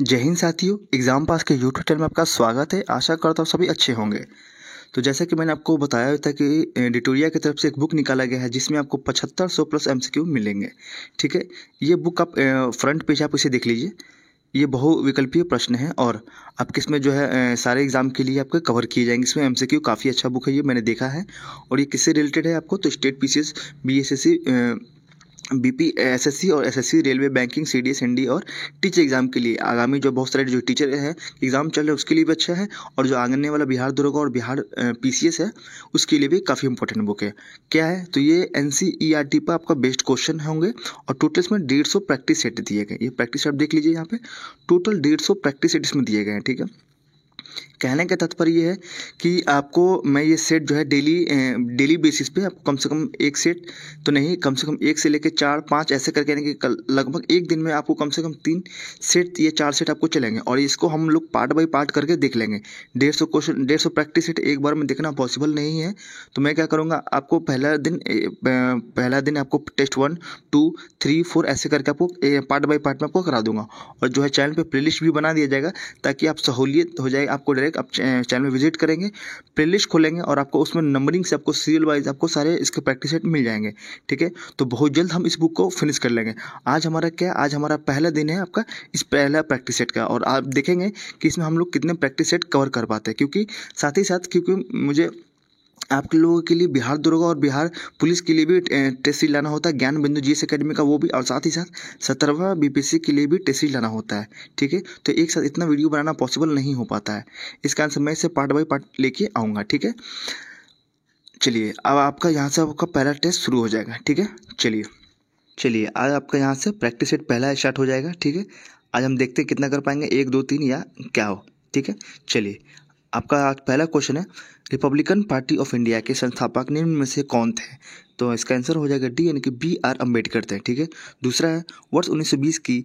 जय हिंद साथियों, exam pass के यूट्यूब चैनल में आपका स्वागत है। आशा करता हूँ सभी अच्छे होंगे। तो जैसा कि मैंने आपको बताया था कि डिटोरिया की तरफ से एक बुक निकाला गया है जिसमें आपको 7500 प्लस एमसीक्यू मिलेंगे। ठीक है, ये बुक आप फ्रंट पेज आप इसे देख लीजिए। ये बहुविकल्पीय प्रश्न है और आपके इसमें जो है सारे एग्जाम के लिए आपके कवर किए जाएंगे। इसमें एमसीक्यू काफ़ी अच्छा बुक है, ये मैंने देखा है। और ये किससे रिलेटेड है आपको, तो state PCS, BSSC, BP, SSC और SSC, railway, banking, CDS, ND और टीचर एग्जाम के लिए आगामी जो बहुत सारे जो टीचर हैं एग्जाम चल रहे हैं उसके लिए भी अच्छा है। और जो आने वाला बिहार दरोगा और बिहार पीसीएस है उसके लिए भी काफ़ी इंपॉर्टेंट बुक है। क्या है, तो ये एनसीईआरटी पर आपका बेस्ट क्वेश्चन होंगे और टोटल इसमें 150 प्रैक्टिस सेट दिए गए। ये प्रैक्टिस सेट देख लीजिए, यहाँ पे टोटल 150 प्रैक्टिस सेट इसमें दिए गए हैं। ठीक है, कहने का तात्पर्य ये है कि आपको मैं ये सेट जो है डेली बेसिस पे आपको कम से कम एक सेट तो नहीं, कम से कम एक से लेकर 4-5 ऐसे करके, यानी कि लगभग एक दिन में आपको कम से कम 3 सेट या 4 सेट आपको चलेंगे और इसको हम लोग पार्ट बाय पार्ट करके देख लेंगे। 150 क्वेश्चन, 150 प्रैक्टिस सेट एक बार में देखना पॉसिबल नहीं है। तो मैं क्या करूँगा, आपको पहला दिन आपको टेस्ट 1, 2, 3, 4 ऐसे करके आपको पार्ट बाय पार्ट में आपको करा दूंगा। और जो है चैनल पे प्लेलिस्ट भी बना दिया जाएगा ताकि आप सहूलियत हो जाए आपको। डायरेक्ट आप चैनल में विजिट करेंगे, प्लेलिस्ट खोलेंगे और आपको उसमें नंबरिंग से आपको सीरियल वाइज आपको सारे इसके प्रैक्टिस सेट मिल जाएंगे। ठीक है, तो बहुत जल्द हम इस बुक को फिनिश कर लेंगे। आज हमारा पहला दिन है आपका इस पहला प्रैक्टिस सेट का और आप देखेंगे कि इसमें हम लोग कितने प्रैक्टिस सेट कवर कर पाते हैं। क्योंकि साथ ही साथ क्योंकि मुझे आप लोगों के लिए बिहार दरोगा और बिहार पुलिस के लिए भी टेस्ट सीरीज लाना होता है, ज्ञान बिंदु जीएस एकेडमी का वो भी, और साथ ही साथ 17वां बीपीएससी के लिए भी टेस्ट सीरीज लाना होता है। ठीक है, तो एक साथ इतना वीडियो बनाना पॉसिबल नहीं हो पाता है, इस कारण से मैं इसे पार्ट बाय पार्ट लेके आऊँगा। ठीक है, चलिए अब आपका यहाँ से आपका पहला टेस्ट शुरू हो जाएगा। ठीक है, चलिए आज आपका यहाँ से प्रैक्टिस सेट पहला स्टार्ट हो जाएगा। ठीक है, आज हम देखते हैं कितना कर पाएंगे, 1, 2, 3 या क्या हो। ठीक है, चलिए आपका आज पहला क्वेश्चन है, रिपब्लिकन पार्टी ऑफ इंडिया के संस्थापक निम्न में से कौन थे। तो इसका आंसर हो जाएगा डी, यानी कि BR अम्बेडकर थे। ठीक है, दूसरा है, वर्ष 1920 की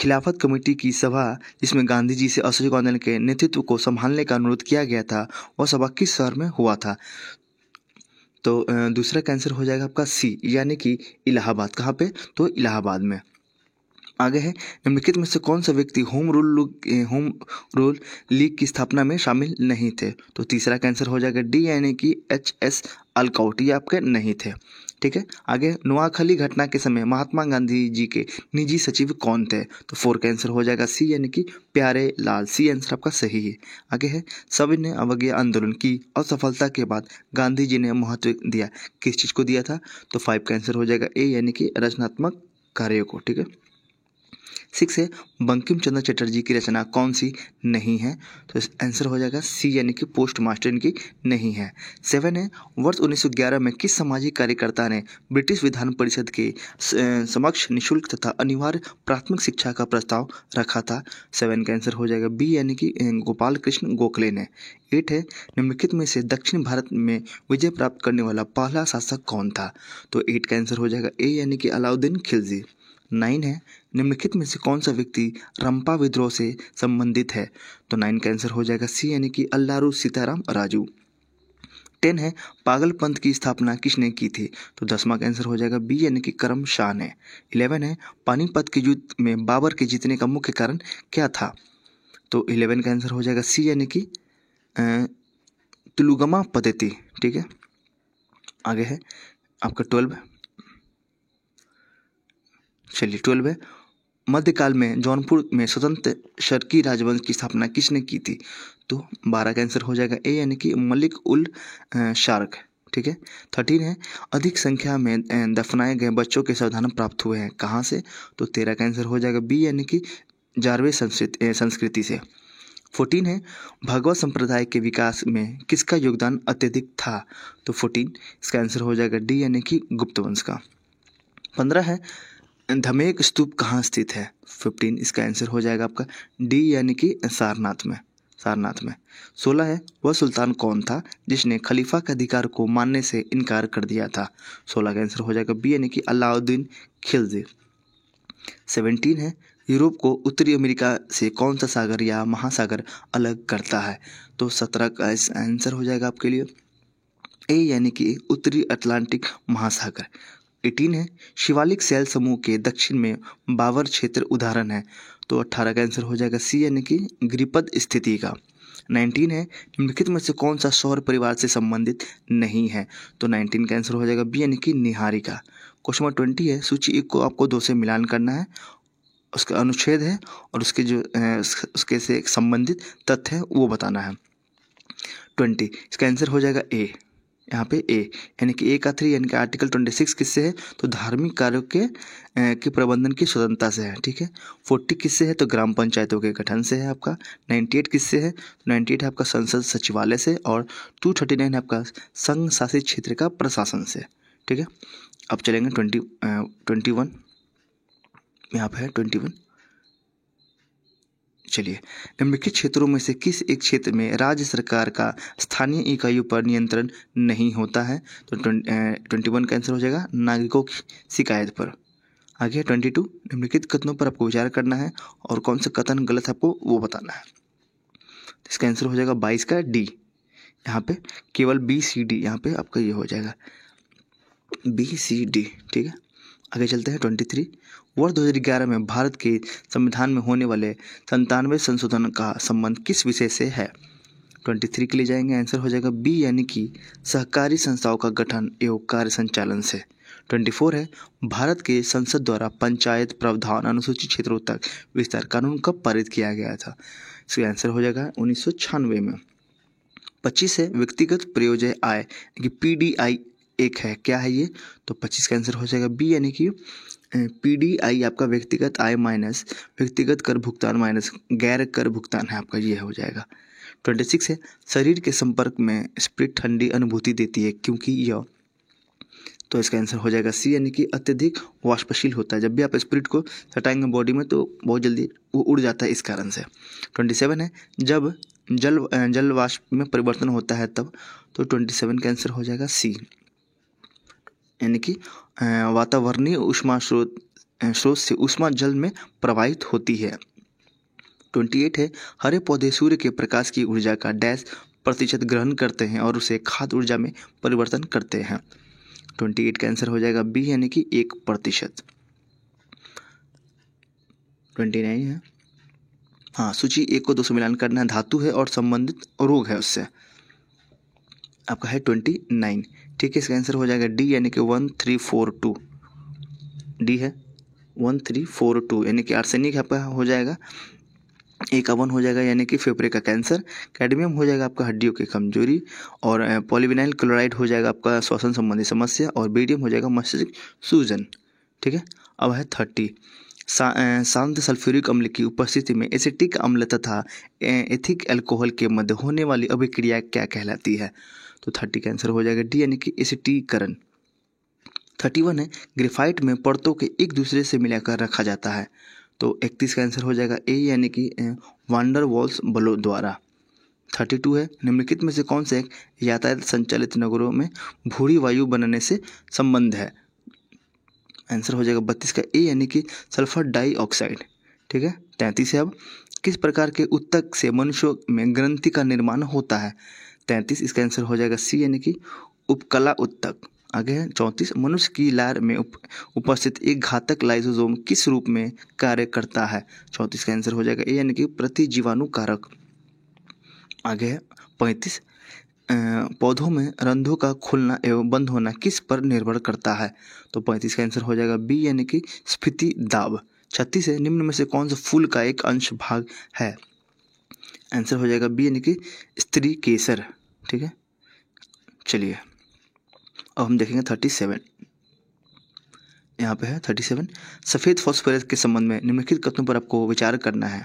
खिलाफत कमेटी की सभा जिसमें गांधी जी से असहयोग आंदोलन के नेतृत्व को संभालने का अनुरोध किया गया था, वह सभा किस शहर में हुआ था। तो दूसरा का आंसर हो जाएगा आपका सी, यानी कि इलाहाबाद। कहाँ पे, तो इलाहाबाद में। आगे है, निम्नलिखित में से कौन सा व्यक्ति होम रूल लीग की स्थापना में शामिल नहीं थे। तो तीसरा का आंसर हो जाएगा डी, यानी कि HS अल्काउट, ये आपके नहीं थे। ठीक है, आगे, नोआखली घटना के समय महात्मा गांधी जी के निजी सचिव कौन थे। तो 4 का आंसर हो जाएगा सी, यानी कि प्यारे लाल। सी आंसर आपका सही है। आगे है, सविनय अवज्ञा आंदोलन की असफलता के बाद गांधी जी ने महत्व दिया, किस चीज़ को दिया था। तो 5 का आंसर हो जाएगा ए, यानी कि रचनात्मक कार्यों को। ठीक है, 6 है, बंकिम चंद्र चटर्जी की रचना कौन सी नहीं है। तो आंसर हो जाएगा सी, यानी कि पोस्ट मास्टर इनकी नहीं है। 7 है, वर्ष 1911 में किस सामाजिक कार्यकर्ता ने ब्रिटिश विधान परिषद के समक्ष निःशुल्क तथा अनिवार्य प्राथमिक शिक्षा का प्रस्ताव रखा था। 7 का आंसर हो जाएगा बी, यानी कि गोपाल कृष्ण गोखले ने। 8 है, निम्नलिखित में से दक्षिण भारत में विजय प्राप्त करने वाला पहला शासक कौन था। तो 8 का आंसर हो जाएगा ए, यानी कि अलाउद्दीन खिलजी। 9 है, निम्नलिखित में से कौन सा व्यक्ति रंपा विद्रोह से संबंधित है। तो 9 का आंसर हो जाएगा सी, यानी कि अल्लारू सीताराम राजू। 10 है, पागलपंथ की स्थापना किसने की थी। तो 10वां का आंसर हो जाएगा बी, यानी कि करम शाह ने। 11 है, पानीपत के युद्ध में बाबर के जीतने का मुख्य कारण क्या था। तो 11 का आंसर हो जाएगा सी, यानी कि तुलुगमा पद्धति। ठीक है, आगे है आपका 12। चलिए 12 है, मध्यकाल में जौनपुर में स्वतंत्र शर्की राजवंश की स्थापना किसने की थी। तो 12 का आंसर हो जाएगा ए, यानी कि मलिक उल शार्क। ठीक है, 13 है, अधिक संख्या में दफनाए गए बच्चों के सावधान प्राप्त हुए हैं कहाँ से। तो 13 का आंसर हो जाएगा बी, यानी कि जारवे संस्कृति से। 14 है, भगवत संप्रदाय के विकास में किसका योगदान अत्यधिक था। तो 14 इसका आंसर हो जाएगा डी, यानी कि गुप्त वंश का। 15 है, धमेक स्तूप कहाँ स्थित है। 15 इसका आंसर हो जाएगा आपका डी, यानी कि सारनाथ में। 16 है, वह सुल्तान कौन था जिसने खलीफा के अधिकार को मानने से इनकार कर दिया था। 16 का आंसर हो जाएगा बी, यानी कि अलाउद्दीन खिलजी। 17 है, यूरोप को उत्तरी अमेरिका से कौन सा सागर या महासागर अलग करता है। तो 17 का आंसर हो जाएगा आपके लिए ए, यानी कि उत्तरी अटलांटिक महासागर। 18 है, शिवालिक सेल समूह के दक्षिण में बावर क्षेत्र उदाहरण है। तो 18 का आंसर हो जाएगा सी यानी कि गिरिपद स्थिति का। 19 है निम्नलिखित में से कौन सा सौर परिवार से संबंधित नहीं है, तो 19 का आंसर हो जाएगा बी यानी कि निहारिका। क्वेश्चन नंबर 20 है सूची 1 को आपको 2 से मिलान करना है, उसका अनुच्छेद है और उसके जो उसके से संबंधित तथ्य है वो बताना है। 20 इसका आंसर हो जाएगा ए, यहाँ पे ए यानी कि ए का 3 यानी कि आर्टिकल 26 किससे है, तो धार्मिक कार्यों के प्रबंधन की स्वतंत्रता से है। ठीक है। 40 किससे है, तो ग्राम पंचायतों के गठन से है आपका। 98 किससे है, तो 98 है आपका संसद सचिवालय से, और 239 है आपका संघ शासित क्षेत्र का प्रशासन से। ठीक है। अब चलेंगे 21, यहाँ पे है 21। चलिए, निम्नलिखित क्षेत्रों में से किस एक क्षेत्र में राज्य सरकार का स्थानीय इकाइयों पर नियंत्रण नहीं होता है, तो 21 का आंसर हो जाएगा नागरिकों की शिकायत पर। आगे 22 निम्नलिखित कथनों पर आपको विचार करना है और कौन सा कथन गलत है आपको वो बताना है। इसका आंसर हो जाएगा 22 का डी, यहाँ पे केवल BCD, यहाँ पे आपका ये हो जाएगा BCD। ठीक है। आगे चलते हैं 23 वर्ष 2011 में भारत के संविधान में होने वाले 97 संशोधन का संबंध किस विषय से है। 23 के लिए जाएंगे, आंसर हो जाएगा बी यानी कि सहकारी संस्थाओं का गठन एवं कार्य संचालन से। 24 है भारत के संसद द्वारा पंचायत प्रावधान अनुसूचित क्षेत्रों तक विस्तार कानून कब पारित किया गया था, इसका आंसर हो जाएगा 1996 में। 25 है व्यक्तिगत प्रयोज्य आय यानी कि PDI एक है, क्या है ये, तो 25 का आंसर हो जाएगा बी यानी कि PDI आपका व्यक्तिगत आय माइनस व्यक्तिगत कर भुगतान माइनस गैर कर भुगतान है आपका, ये हो जाएगा। 26 है शरीर के संपर्क में स्प्रिट ठंडी अनुभूति देती है क्योंकि यह, तो इसका आंसर हो जाएगा सी यानी कि अत्यधिक वाष्पशील होता है। जब भी आप स्प्रिट को सटाएंगे बॉडी में तो बहुत जल्दी वो उड़ जाता है इस कारण से। 27 है जब जल वाष्प में परिवर्तन होता है तब, तो 27 का आंसर हो जाएगा सी यानी कि वातावरणीय ऊष्मा स्रोत से ऊष्मा जल में प्रवाहित होती है। 28 है हरे पौधे सूर्य के प्रकाश की ऊर्जा का %% ग्रहण करते हैं और उसे खाद्य ऊर्जा में परिवर्तन करते हैं। 28 का आंसर हो जाएगा बी यानी कि 1%। 29 है, हाँ सूची 1 को 2 से मिलान करना है, धातु है और संबंधित रोग है उससे, आपका है 29। ठीक है। इसका आंसर हो जाएगा डी यानी कि 1342, डी है 1342 यानी कि आर्सेनिक आपका हो जाएगा, एक अवन हो जाएगा यानी कि फेफड़े का कैंसर, कैडमियम हो जाएगा आपका हड्डियों की कमजोरी, और पॉलीविनाइल क्लोराइड हो जाएगा आपका श्वसन संबंधी समस्या, और बेरियम हो जाएगा मस्तिष्क सूजन। ठीक है। अब है 30 शांत सल्फ्यूरिक अम्ल की उपस्थिति में एसिटिक अम्ल तथा एथिक अल्कोहल के मध्य होने वाली अभिक्रिया क्या कहलाती है, तो 30 का आंसर हो जाएगा डी यानी कि एसिटीकरण। 31 है ग्रेफाइट में परतों के एक दूसरे से मिलाकर रखा जाता है, तो 31 का आंसर हो जाएगा ए यानी कि वांडर वॉल्स बलों द्वारा। 32 है निम्नलिखित में से कौन से एक यातायात संचालित नगरों में भूरी वायु बनने से संबंध है, आंसर हो जाएगा 32 का ए यानी कि सल्फर डाइऑक्साइड। ठीक है। 33 है अब किस प्रकार के उत्तक से मनुष्यों में ग्रंथि का निर्माण होता है, 33 इसका आंसर हो जाएगा सी यानी कि उपकला उत्तक। आगे है 34 मनुष्य की लार में उपस्थित एक घातक लाइसोसोम किस रूप में कार्य करता है, 34 का आंसर हो जाएगा ए यानी कि प्रतिजीवाणु कारक। आगे है 35 पौधों में रंध्रों का खुलना एवं बंद होना किस पर निर्भर करता है, तो 35 का आंसर हो जाएगा बी यानी कि स्फीति दाब। 36 है निम्न में से कौन सा फूल का एक अंश भाग है, आंसर हो जाएगा बी यानी कि स्त्री केसर। ठीक है। चलिए अब हम देखेंगे 37, यहाँ पे है 37 सफ़ेद फॉस्फोरस के संबंध में निम्नलिखित कथनों पर आपको विचार करना है।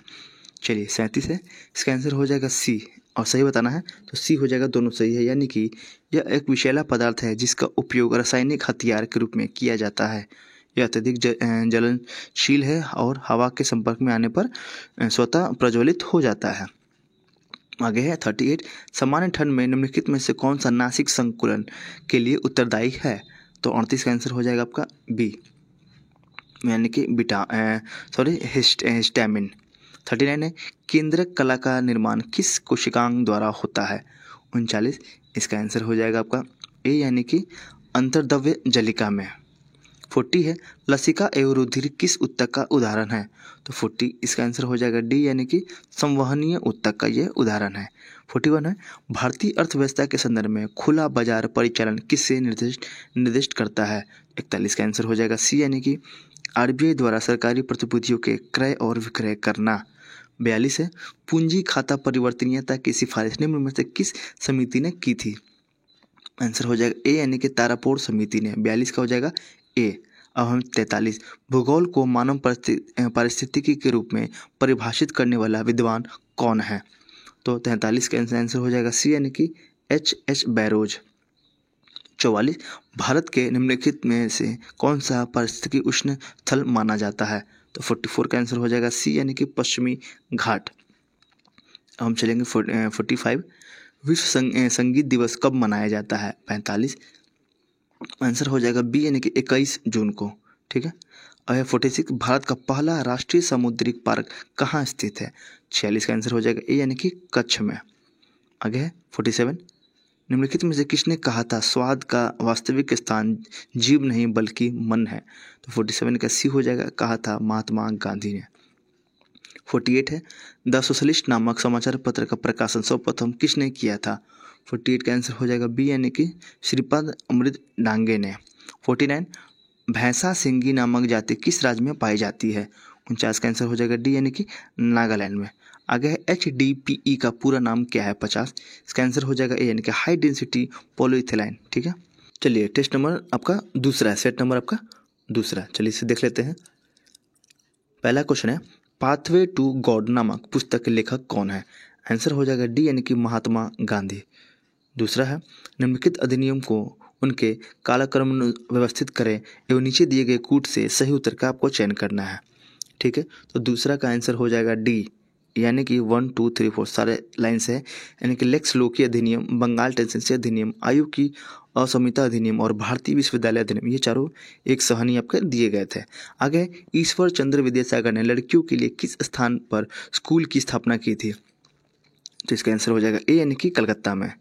चलिए 37 है इसका आंसर हो जाएगा सी, और सही बताना है तो सी हो जाएगा, दोनों सही है, यानी कि यह एक विषैला पदार्थ है जिसका उपयोग रासायनिक हथियार के रूप में किया जाता है। यह अत्यधिक ज्वलनशील है और हवा के संपर्क में आने पर स्वतः प्रज्वलित हो जाता है। आगे है 38 सामान्य ठंड में निम्नलिखित में से कौन सा नासिक संकुलन के लिए उत्तरदायी है, तो 38 का आंसर हो जाएगा आपका बी यानी कि हिस्टामिन। 39 है केंद्रक कला का निर्माण किस कोशिकांग द्वारा होता है, 39 इसका आंसर हो जाएगा आपका ए यानी कि अंतर्द्रव्य जलिका में। 40 है, लसिका एवं रुधिर किस ऊतक का उदाहरण है? तो 40 इसका आंसर हो जाएगा डी, यानी कि संवहनीय ऊतक का ये उदाहरण है। 41 है, भारतीय अर्थव्यवस्था के संदर्भ में खुला बाजार परिचालन किससे निर्दिष्ट करता है? 41 का आंसर हो जाएगा सी, यानी कि आरबीआई द्वारा सरकारी प्रतिभूतियों के क्रय और विक्रय करना। 42 है, पूंजी खाता परिवर्तनीयता की सिफारिश निम्न में से किस समिति ने की थी? आंसर हो जाएगा ए, यानी कि तारापोर समिति ने। 42 का हो जाएगा ए। अब हम 43, भूगोल को मानव पारिस्थितिकी के रूप में परिभाषित करने वाला विद्वान कौन है? तो 43 का आंसर हो जाएगा सी, यानी कि H. बैरोज। 44, भारत के निम्नलिखित में से कौन सा पारिस्थितिकी उष्ण स्थल माना जाता है? तो 44 का आंसर हो जाएगा सी, यानी कि पश्चिमी घाट। हम चलेंगे 45, विश्व संगीत दिवस कब मनाया जाता है? 45 आंसर हो जाएगा बी, यानी कि 21 जून को। ठीक है। और 46, भारत का पहला राष्ट्रीय सामुद्रिक पार्क कहाँ स्थित है? 46 का आंसर हो जाएगा ए, यानी कि कच्छ में। आगे है 47, निम्नलिखित में से किसने कहा था स्वाद का वास्तविक स्थान जीव नहीं बल्कि मन है? तो 47 का सी हो जाएगा, कहा था महात्मा गांधी ने। 48 है, द सोशलिस्ट नामक समाचार पत्र का प्रकाशन सर्वप्रथम किसने किया था? 48 का आंसर हो जाएगा बी, यानी कि श्रीपद अमृत डांगे ने। 49, भैंसा सिंगी नामक जाति किस राज्य में पाई जाती है? 49 का आंसर हो जाएगा डी, यानी कि नागालैंड में। आगे है HDPE का पूरा नाम क्या है? 50 इसका आंसर हो जाएगा ए, यानी कि हाई डेंसिटी पॉलीइथिलीन। ठीक है। चलिए टेस्ट नंबर आपका दूसरा है, सेट नंबर आपका दूसरा। चलिए इसे देख लेते हैं। पहला क्वेश्चन है, पाथवे टू गॉड नामक पुस्तक के लेखक कौन है? आंसर हो जाएगा डी, यानी कि महात्मा गांधी। दूसरा है, निम्नलिखित अधिनियम को उनके कालक्रम व्यवस्थित करें एवं नीचे दिए गए कूट से सही उत्तर का आपको चयन करना है। ठीक है। तो दूसरा का आंसर हो जाएगा डी, यानी कि 1 2 3 4 सारे लाइन्स है, यानी कि लेक्स लोकी अधिनियम, बंगाल टेंसेंसी अधिनियम, आयु की असमिता अधिनियम और भारतीय विश्वविद्यालय अधिनियम, ये चारों एक सहनी आपके दिए गए थे। आगे, ईश्वर चंद्र विद्यासागर ने लड़कियों के लिए किस स्थान पर स्कूल की स्थापना की थी? तो इसका आंसर हो जाएगा ए, यानी कि कलकत्ता में।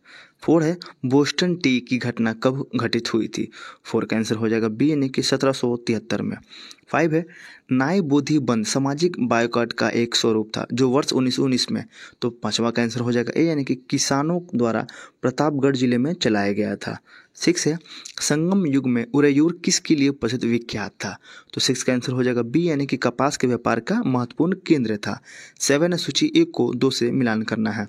4 है, बोस्टन टी की घटना कब घटित हुई थी? 4 का आंसर हो जाएगा बी, यानी कि 1773 में। 5 है, नाई बोधि बंद सामाजिक बायकॉट का एक स्वरूप था जो वर्ष 1919 में। तो 5वां का आंसर हो जाएगा ए, यानी कि किसानों द्वारा प्रतापगढ़ जिले में चलाया गया था। 6 है, संगम युग में उरेयूर किसके लिए प्रसिद्ध विख्यात था? तो 6 का आंसर हो जाएगा बी, यानी कि कपास के व्यापार का महत्वपूर्ण केंद्र था। 7 है, सूची 1 को 2 से मिलान करना है।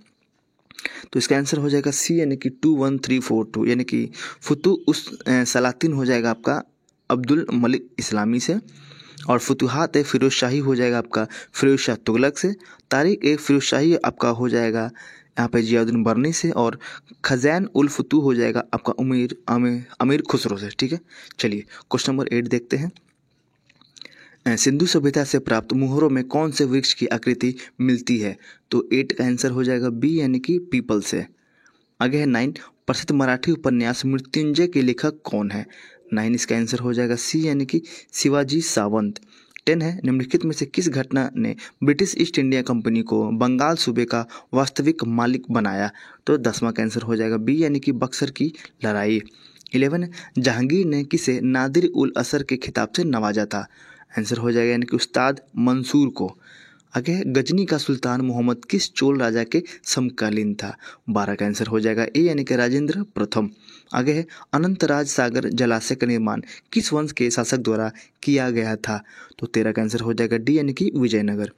तो इसका आंसर हो जाएगा सी, यानी कि 2 1 3 4 2, यानी कि फुतु उस सलातीन हो जाएगा आपका अब्दुल मलिक इस्लामी से, और फुतुहात ए फिरोज शाही हो जाएगा आपका फिरोज शाह तुगलक से, तारिक ए फिरोज शाही आपका हो जाएगा यहाँ पे जियाउद्दीन बर्नी से, और खजैन उल फुतू हो जाएगा आपका अमीर खुसरो से। ठीक है। चलिए क्वेश्चन नंबर 8 देखते हैं। सिंधु सभ्यता से प्राप्त मुहरों में कौन से वृक्ष की आकृति मिलती है? तो 8 का आंसर हो जाएगा बी, यानी कि पीपल से। आगे है 9, प्रसिद्ध मराठी उपन्यास मृत्युंजय के लेखक कौन है? 9 इसका आंसर हो जाएगा सी, यानी कि शिवाजी सावंत। 10 है, निम्नलिखित में से किस घटना ने ब्रिटिश ईस्ट इंडिया कंपनी को बंगाल सूबे का वास्तविक मालिक बनाया? तो 10वां का आंसर हो जाएगा बी, यानी कि बक्सर की लड़ाई। 11, जहांगीर ने किसे नादिर उल असर के खिताब से नवाजा था? आंसर हो जाएगा यानी कि उस्ताद मंसूर को। आगे है, गजनी का सुल्तान मोहम्मद किस चोल राजा के समकालीन था? 12 का आंसर हो जाएगा ए, यानी कि राजेंद्र प्रथम। आगे है, अनंतराज सागर जलाशय का निर्माण किस वंश के शासक द्वारा किया गया था? तो 13 का आंसर हो जाएगा डी, यानी कि विजयनगर।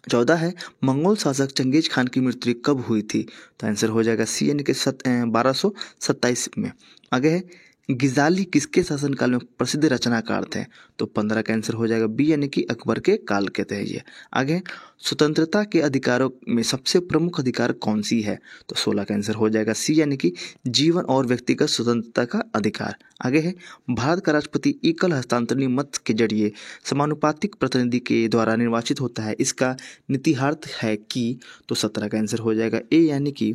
14 है, मंगोल शासक चंगेज खान की मृत्यु कब हुई थी? तो आंसर हो जाएगा सी, यानी कि 1227 में। आगे है, गिजाली किसके शासनकाल में प्रसिद्ध रचनाकार थे? तो 15 का आंसर हो जाएगा बी, यानी कि अकबर के काल के थे ये। आगे, स्वतंत्रता के अधिकारों में सबसे प्रमुख अधिकार कौन सी है? तो 16 का आंसर हो जाएगा सी, यानी कि जीवन और व्यक्तिगत स्वतंत्रता का अधिकार। आगे है, भारत का राष्ट्रपति एकल हस्तांतरणीय मत के जरिए समानुपातिक प्रतिनिधि के द्वारा निर्वाचित होता है, इसका नीतिहार्थ है कि? तो 17 का आंसर हो जाएगा ए, यानी कि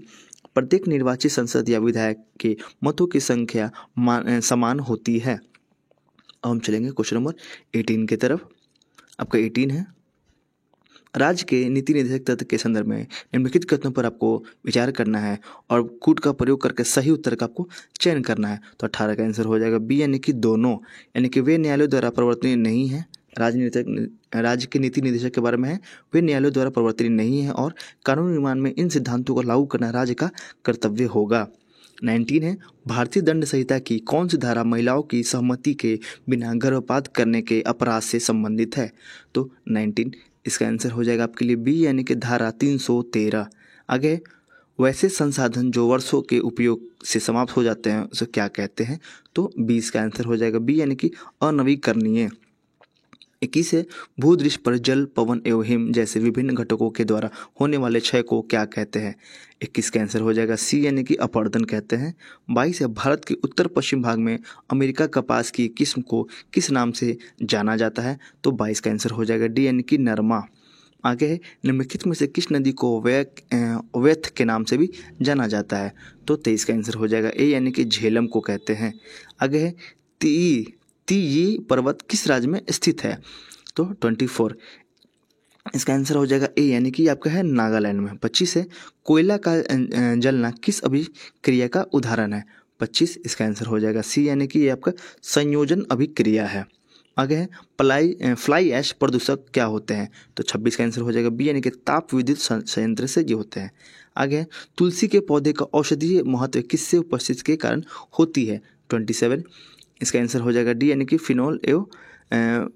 प्रत्येक निर्वाचित संसद या विधायक के मतों की संख्या समान होती है। अब हम चलेंगे क्वेश्चन नंबर 18 की तरफ। आपका 18 है, राज्य के नीति निर्देशक तत्व के संदर्भ में निम्नलिखित कथनों पर आपको विचार करना है और कूट का प्रयोग करके सही उत्तर का आपको चयन करना है। तो 18 का आंसर हो जाएगा बी, यानी कि दोनों, यानी कि वे न्यायालयों द्वारा परिवर्तनीय नहीं है। राज्य के नीति निर्देशक के बारे में है, वे न्यायालयों द्वारा परिवर्तनीय नहीं है और कानून निर्माण में इन सिद्धांतों को लागू करना राज्य का कर्तव्य होगा। 19 है, भारतीय दंड संहिता की कौन सी धारा महिलाओं की सहमति के बिना गर्भपात करने के अपराध से संबंधित है। तो 19 इसका आंसर हो जाएगा आपके लिए बी, यानी कि धारा 313। आगे, वैसे संसाधन जो वर्षों के उपयोग से समाप्त हो जाते हैं उसे क्या कहते हैं। तो 20 का आंसर हो जाएगा बी, यानी कि अनवीकरणीय। 21 है, भूदृश्य पर जल, पवन एवं हिम जैसे विभिन्न घटकों के द्वारा होने वाले क्षय को क्या कहते हैं। 21 का आंसर हो जाएगा सी, यानी कि अपरदन कहते हैं। 22 है, भारत के उत्तर पश्चिम भाग में अमेरिका कपास की किस्म को किस नाम से जाना जाता है। तो 22 का आंसर हो जाएगा डी, यानी कि नरमा। आगे है, निम्नलिखित में से किस नदी को व्यथ के नाम से भी जाना जाता है। तो 23 का आंसर हो जाएगा ए, यानी कि झेलम को कहते हैं। आगे है, तीयी पर्वत किस राज्य में स्थित है। तो 24 इसका आंसर हो जाएगा ए, यानी कि आपका है नागालैंड में। 25 है, कोयला का जलना किस अभिक्रिया का उदाहरण है। 25 इसका आंसर हो जाएगा सी, यानी कि ये आपका संयोजन अभिक्रिया है। आगे है, फ्लाई ऐश प्रदूषक क्या होते हैं। तो 26 का आंसर हो जाएगा बी, यानी कि ताप विद्युत संयंत्र से ये होते हैं। आगे है, तुलसी के पौधे का औषधीय महत्व किससे उपस्थित के कारण होती है। 27 इसका आंसर हो जाएगा डी, यानी कि फिनोल एवं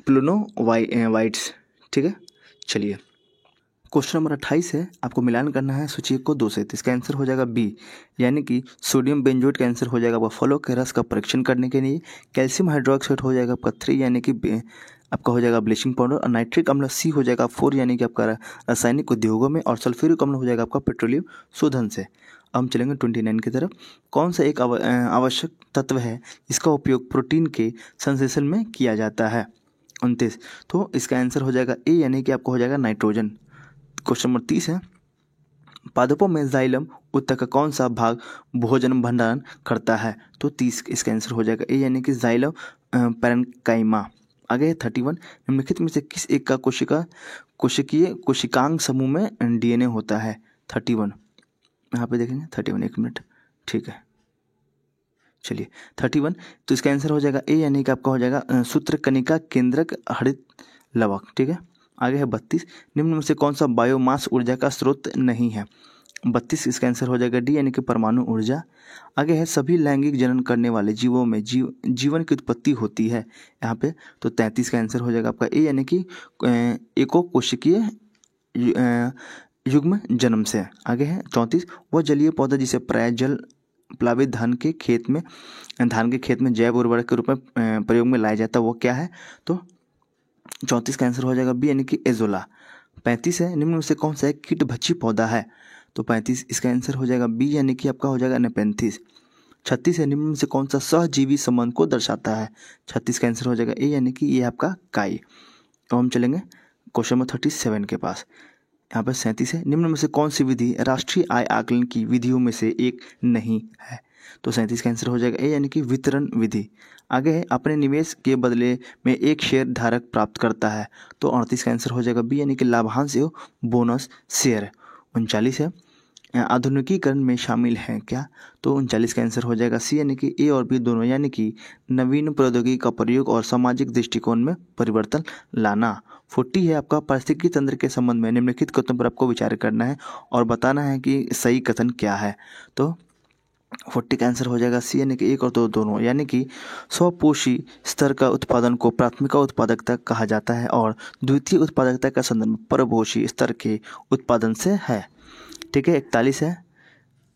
प्लूनोवाइट्स। ठीक है, चलिए क्वेश्चन नंबर 28 है, आपको मिलान करना है सूचकांक को 2 से। तो इसका आंसर हो जाएगा बी, यानी कि सोडियम बेंजोएट का आंसर हो जाएगा फलों के रस का परीक्षण करने के लिए। कैल्शियम हाइड्रोक्साइड हो जाएगा आपका 3, यानी कि आपका हो जाएगा ब्लीचिंग पाउडर। और नाइट्रिक अम्ल सी हो जाएगा 4, यानी कि आपका रासायनिक उद्योगों में। और सल्फ्यूरिक अम्ल हो जाएगा आपका पेट्रोलियम शोधन से। अब हम चलेंगे 29 की तरफ। कौन सा एक आवश्यक तत्व है जिसका उपयोग प्रोटीन के संश्लेषण में किया जाता है। 29 तो इसका आंसर हो जाएगा ए, यानी कि आपको हो जाएगा नाइट्रोजन। क्वेश्चन नंबर 30 है, पादपों में जाइलम उत्तक का कौन सा भाग भोजन भंडारण करता है। तो 30 इसका आंसर हो जाएगा ए, यानी कि जाइलम पैरेन्काइमा। आगे है 31, निम्नलिखित में से किस एक का कोशिकांग समूह में डीएनए होता है। 31 यहाँ पे देखेंगे 31, एक मिनट, ठीक है, चलिए 31 तो इसका आंसर हो जाएगा ए, यानी कि आपका हो जाएगा सूत्रकनिका केंद्रक हरित लवक। ठीक है, आगे है 32, निम्न में से कौन सा बायोमास ऊर्जा का स्रोत नहीं है। 32 इसका आंसर हो जाएगा डी, यानी कि परमाणु ऊर्जा। आगे है, सभी लैंगिक जनन करने वाले जीवों में जीवन की उत्पत्ति होती है यहाँ पे। तो 33 का आंसर हो जाएगा आपका ए, यानी कि एकोकोशिकीय युग्म जन्म से। आगे है 34, वह जलीय पौधा जिसे प्राय जल प्लावित धान के खेत में जैव उर्वरक के रूप में प्रयोग में लाया जाता है, वो क्या है। तो 34 का आंसर हो जाएगा बी, यानी कि एजोला। 35 है, निम्न में से कौन सा एक कीटभक्षी पौधा है। तो 35 इसका आंसर हो जाएगा बी, यानी कि आपका हो जाएगा नेपेंथिस। 36 है, निम्न में से कौन सा सहजीवी संबंध को दर्शाता है। 36 का आंसर हो जाएगा ए, यानी कि ये आपका काई। तो हम चलेंगे क्वेश्चन नंबर 37 के पास। यहाँ पर 37 है, निम्न में से कौन सी विधि राष्ट्रीय आय आकलन की विधियों में से एक नहीं है। तो 37 का आंसर हो जाएगा ए, यानी कि वितरण विधि। आगे है, अपने निवेश के बदले में एक शेयर धारक प्राप्त करता है। तो 38 का आंसर हो जाएगा बी, यानी कि लाभांश एवं बोनस शेयर। 39 है, आधुनिकीकरण में शामिल है क्या। तो 39 का आंसर हो जाएगा सी, यानी कि ए और बी दोनों, यानी कि नवीन प्रौद्योगिकी का प्रयोग और सामाजिक दृष्टिकोण में परिवर्तन लाना। 40 है, आपका पारिस्थितिकी तंत्र के संबंध में निम्नलिखित कथनों पर आपको विचार करना है और बताना है कि सही कथन क्या है। तो 40 का आंसर हो जाएगा सी, यानी कि एक और दो दोनों, यानी कि स्वपोषी स्तर का उत्पादन को प्राथमिक उत्पादकता कहा जाता है और द्वितीय उत्पादकता का संदर्भ परपोषी स्तर के उत्पादन से है। ठीक है, 41 है,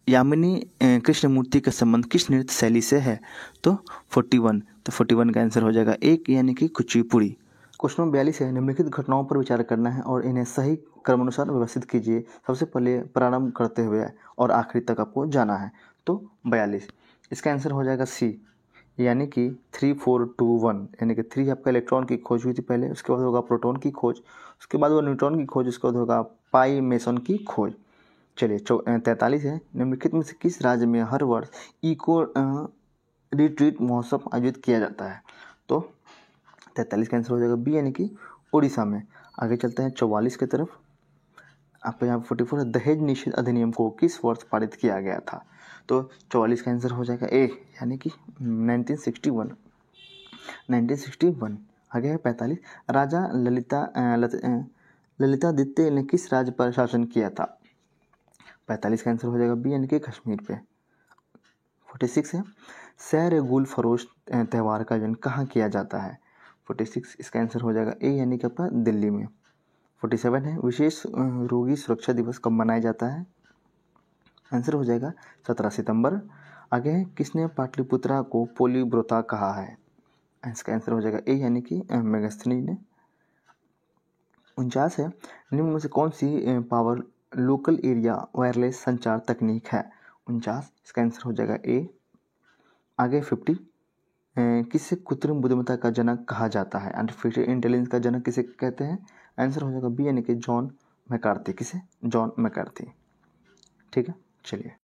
यामिनी कृष्णमूर्ति का संबंध किस नृत्य शैली से है। तो 41 तो 41 का आंसर हो जाएगा एक, यानी कि कुचिपुड़ी। क्वेश्चन नंबर 42 है, निम्नलिखित घटनाओं पर विचार करना है और इन्हें सही क्रमानुसार व्यवस्थित कीजिए। सबसे पहले प्रारंभ करते हुए और आखिरी तक आपको जाना है। तो 42 इसका आंसर हो जाएगा सी, यानी कि 3 4 2 1, यानी कि 3 आपका इलेक्ट्रॉन की खोज हुई थी पहले, उसके बाद होगा प्रोटॉन की खोज, उसके बाद वो न्यूट्रॉन की खोज, उसके बाद होगा पाई मेसन की खोज। चलिए 43 है, निम्नलिखित में से किस राज्य में हर वर्ष इको रिट्रीट महोत्सव आयोजित किया जाता है। तो 43 का आंसर हो जाएगा बी, यानी कि उड़ीसा में। आगे चलते हैं 44 की तरफ। आपको यहाँ 44 है, दहेज निषेध अधिनियम को किस वर्ष पारित किया गया था? तो 44 का आंसर हो जाएगा ए, यानी कि 1961। आगे है 45, राजा ललितादित्य ने किस राज्य पर शासन किया था? 45 का आंसर हो जाएगा बी, यानी कि कश्मीर पे। 46 है, सैर गुल फरोश त्यौहार का आयोजन कहाँ किया जाता है? 46 इसका आंसर हो जाएगा ए, यानी कि आपका दिल्ली में। 47 है, विशेष रोगी सुरक्षा दिवस कब मनाया जाता है? आंसर हो जाएगा 17 सितंबर। आगे है, किसने पाटलिपुत्रा को पोलीब्रोता कहा है? इसका आंसर हो जाएगा ए, यानी कि मेगास्थनी ने। 49 है, निम्न में से कौन सी पावर लोकल एरिया वायरलेस संचार तकनीक है? 49 इसका आंसर हो जाएगा ए। आगे 50, किसे कृत्रिम बुद्धिमत्ता का जनक कहा जाता है? आर्टिफिशियल इंटेलिजेंस का जनक किसे कहते हैं? आंसर हो जाएगा बी, यानी कि जॉन मैकार्थी। किसे? John McCarthy. ठीक है, चलिए।